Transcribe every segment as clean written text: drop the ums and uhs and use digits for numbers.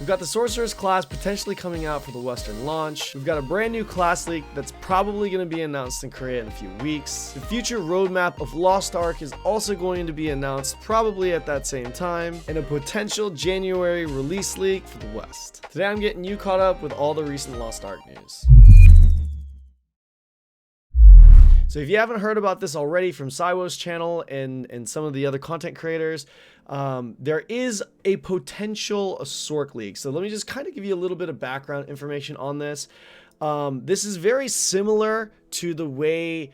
We've got the Sorceress class potentially coming out for the Western launch. We've got a brand new class leak that's probably going to be announced in Korea in a few weeks. The future roadmap of Lost Ark is also going to be announced probably at that same time, and a potential January release leak for the West. Today I'm getting you caught up with all the recent Lost Ark news. So if you haven't heard about this already from Cywo's channel and some of the other content creators, there is a potential Sorc leak. So let me just kind of give you a little bit of background information on this. This is very similar to the way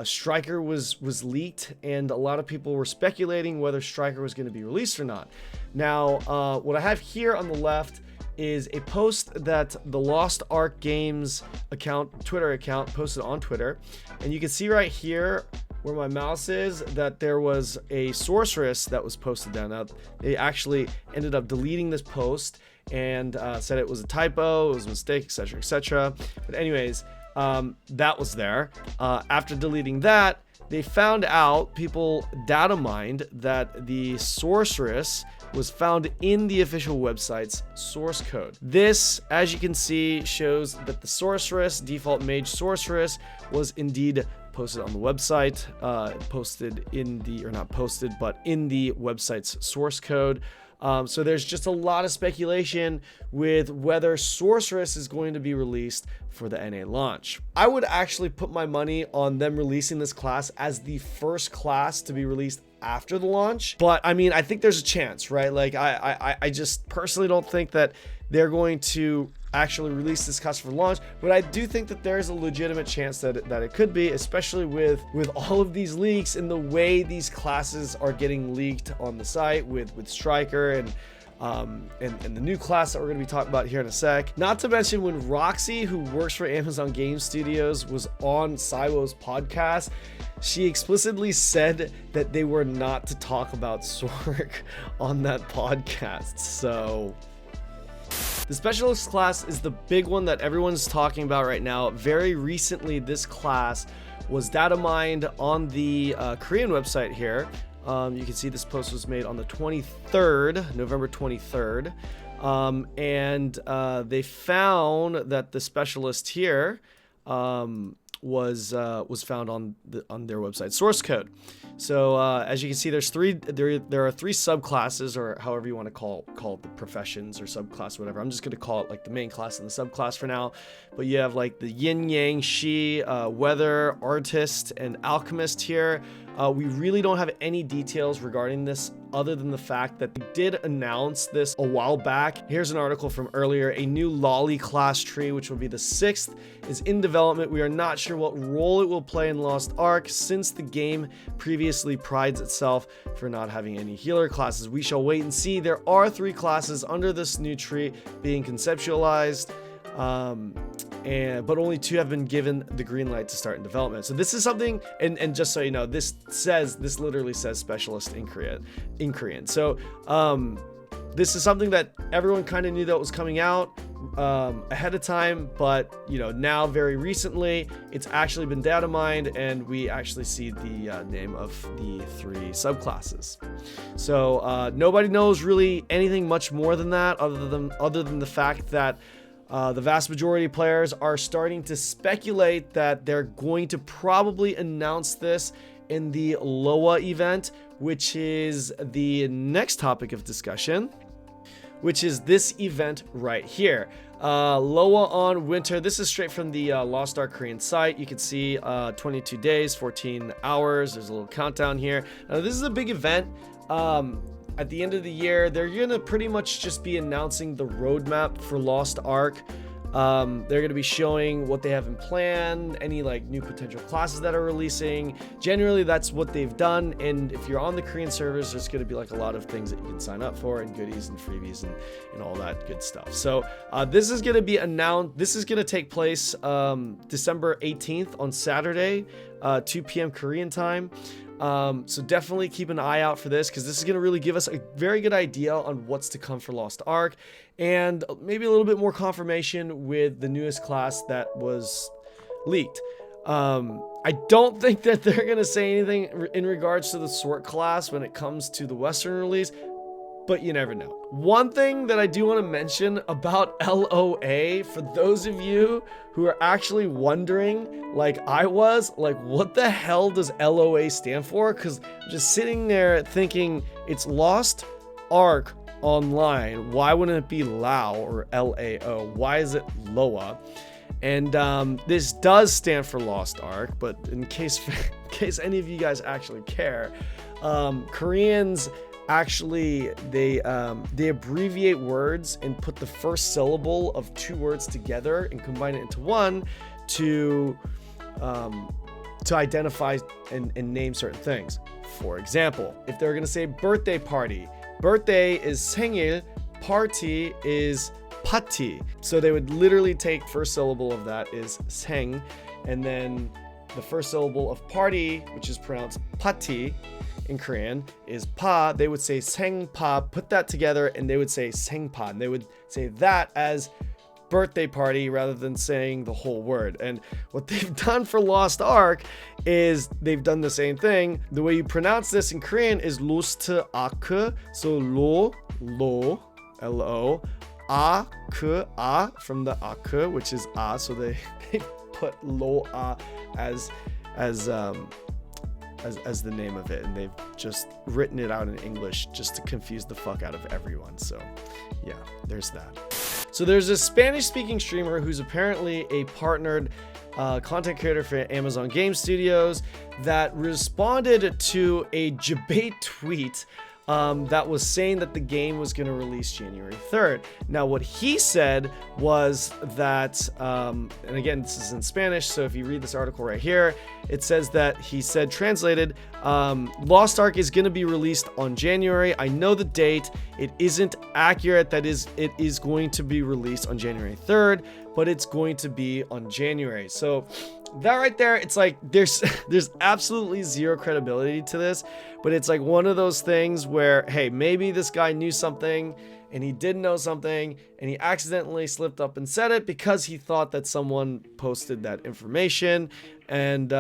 Striker was leaked, and a lot of people were speculating whether Striker was going to be released or not. Now, what I have here on the left is a post that the Lost Ark Games account, Twitter account, posted on Twitter. And you can see right here where my mouse is that there was a Sorceress that was posted down. Now, they actually ended up deleting this post and said it was a typo, it was a mistake, etc., etc. But anyways, that was there. After deleting that, they found out, people data mined, that the Sorceress was found in the official website's source code. This, as you can see, shows that the Sorceress, default mage Sorceress, was indeed posted on the website, posted in the, or not posted, but in the website's source code. So there's just a lot of speculation with whether Sorceress is going to be released for the NA launch. I would actually put my money on them releasing this class as the first class to be released after the launch. But I mean, I think there's a chance, right? Like I just personally don't think that they're going to actually release this class for launch, but I do think that there's a legitimate chance that it could be, especially with all of these leaks and the way these classes are getting leaked on the site with Striker and the new class that we're going to be talking about here in a sec. Not to mention when Roxy, who works for Amazon Game Studios, was on Cywo's podcast, she explicitly said that they were not to talk about Sorc on that podcast. So the Specialist class is the big one that everyone's talking about right now. Very recently, this class was data mined on the Korean website here. You can see this post was made on the 23rd, November 23rd. And they found that the Specialist here was found on their website source code. So as you can see, there are three subclasses, or however you want to call the professions or subclass, whatever. I'm just going to call it like the main class and the subclass for now. But you have like the yin yang shi, weather, artist, and alchemist here. We really don't have any details regarding this other than the fact that they did announce this a while back. Here's an article from earlier. A new Lolly class tree, which will be the 6th, is in development. We are not sure what role it will play in Lost Ark, since the game previously prides itself for not having any healer classes. We shall wait and see. There are 3 classes under this new tree being conceptualized. But only 2 have been given the green light to start in development. So this is something, and just so you know, this literally says Specialist in Korean. So this is something that everyone kind of knew that was coming out ahead of time, but you know, now very recently it's actually been data mined, and we actually see the name of the 3 subclasses. So nobody knows really anything much more than that, other than the fact that the vast majority of players are starting to speculate that they're going to probably announce this in the LAO event, which is the next topic of discussion, which is this event right here. LAO on Winter. This is straight from the Lost Ark Korean site. You can see 22 days, 14 hours. There's a little countdown here. Now, this is a big event. At the end of the year, they're gonna pretty much just be announcing the roadmap for Lost Ark. They're gonna be showing what they have in plan, any like new potential classes that are releasing. Generally, that's what they've done. And if you're on the Korean servers, there's gonna be like a lot of things that you can sign up for, and goodies and freebies and all that good stuff. So this is gonna be announced. This is gonna take place December 18th on Saturday, 2 p.m. Korean time. So definitely keep an eye out for this, because this is going to really give us a very good idea on what's to come for Lost Ark, and maybe a little bit more confirmation with the newest class that was leaked. I don't think that they're going to say anything in regards to the Sorc class when it comes to the Western release, but you never know. One thing that I do want to mention about LOA, for those of you who are actually wondering, like I was, like what the hell does LOA stand for? Because I'm just sitting there thinking it's Lost Ark Online. Why wouldn't it be LAO or LAO? Why is it LOA? And this does stand for Lost Ark, but in case any of you guys actually care, Koreans actually they abbreviate words and put the first syllable of two words together and combine it into one to identify and name certain things. For example, if they're gonna say birthday party, birthday is 생일, party is 파티. So they would literally take first syllable of that is 생, and then the first syllable of party, which is pronounced 파티 in Korean, is pa. They would say 생파, put that together, and they would say 생파. And they would say that as birthday party rather than saying the whole word. And what they've done for Lost Ark is they've done the same thing. The way you pronounce this in Korean is Lost Ark. So lo, L-O, a from the ak, which is a. So they put lo a as the name of it, and they've just written it out in English just to confuse the fuck out of everyone. So yeah, there's that. So there's a Spanish-speaking streamer who's apparently a partnered content creator for Amazon Game Studios that responded to a debate tweet that was saying that the game was going to release January 3rd. Now, what he said was that, and again, this is in Spanish, so if you read this article right here, it says that he said, translated, Lost Ark is going to be released on January. I know the date. It isn't accurate. That is, it is going to be released on January 3rd, but it's going to be on January. So that right there, it's like there's absolutely zero credibility to this, but it's like one of those things where, hey, maybe this guy knew something and he didn't know something and he accidentally slipped up and said it because he thought that someone posted that information. And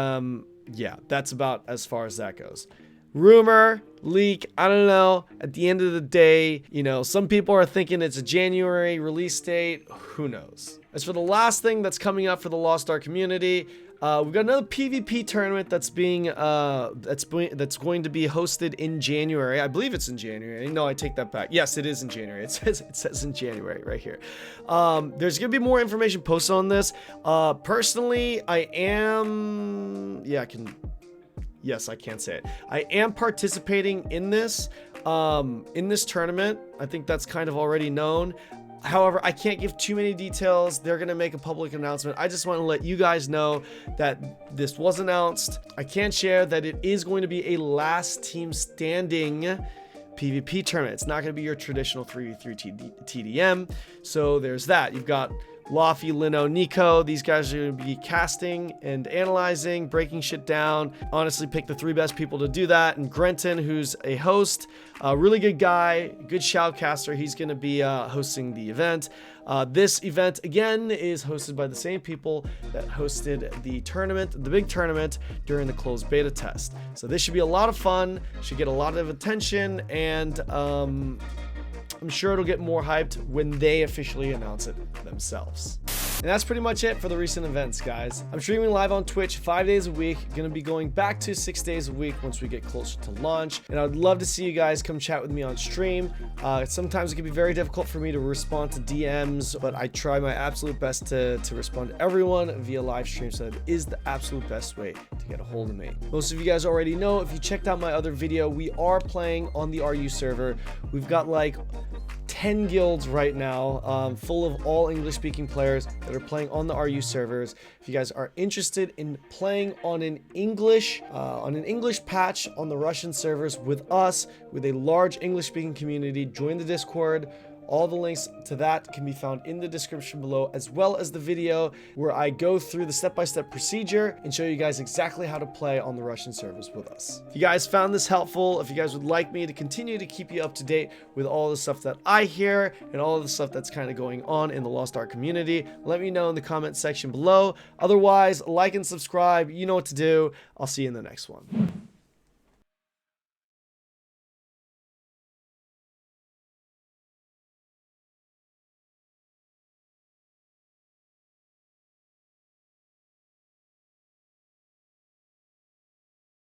yeah, that's about as far as that goes. Rumor, leak, I don't know. At the end of the day, you know, some people are thinking it's a January release date. Who knows? As for the last thing that's coming up for the Lost Ark community, we've got another PvP tournament that's going to be hosted in January. I believe it's in January. No, I take that back. Yes, it is in January. It says in January right here. There's gonna be more information posted on this. Personally, I can't say it. I am participating in this tournament. I think that's kind of already known. However, I can't give too many details. They're going to make a public announcement. I just want to let you guys know that this was announced. I can share that it is going to be a last team standing PvP tournament. It's not going to be your traditional 3v3 TDM. So there's that. You've got Laffy, Lino, Nico. These guys are going to be casting and analyzing, breaking shit down. Honestly, pick the 3 best people to do that. And Grenton, who's a host, a really good guy, good shoutcaster. He's going to be hosting the event. This event, again, is hosted by the same people that hosted the tournament, the big tournament, during the closed beta test. So this should be a lot of fun, should get a lot of attention, and I'm sure it'll get more hyped when they officially announce it themselves. And that's pretty much it for the recent events, guys. I'm streaming live on Twitch 5 days a week. Gonna be going back to 6 days a week once we get closer to launch. And I'd love to see you guys come chat with me on stream. Sometimes it can be very difficult for me to respond to DMs, but I try my absolute best to respond to everyone via live stream, so that is the absolute best way to get a hold of me. Most of you guys already know, if you checked out my other video, we are playing on the RU server. We've got like 10 guilds right now, full of all English-speaking players that are playing on the RU servers. If you guys are interested in playing on an English patch on the Russian servers with us, with a large English-speaking community, join the Discord. All the links to that can be found in the description below, as well as the video where I go through the step-by-step procedure and show you guys exactly how to play on the Russian servers with us. If you guys found this helpful, if you guys would like me to continue to keep you up to date with all the stuff that I hear and all of the stuff that's kind of going on in the Lost Ark community, let me know in the comment section below. Otherwise, like and subscribe. You know what to do. I'll see you in the next one.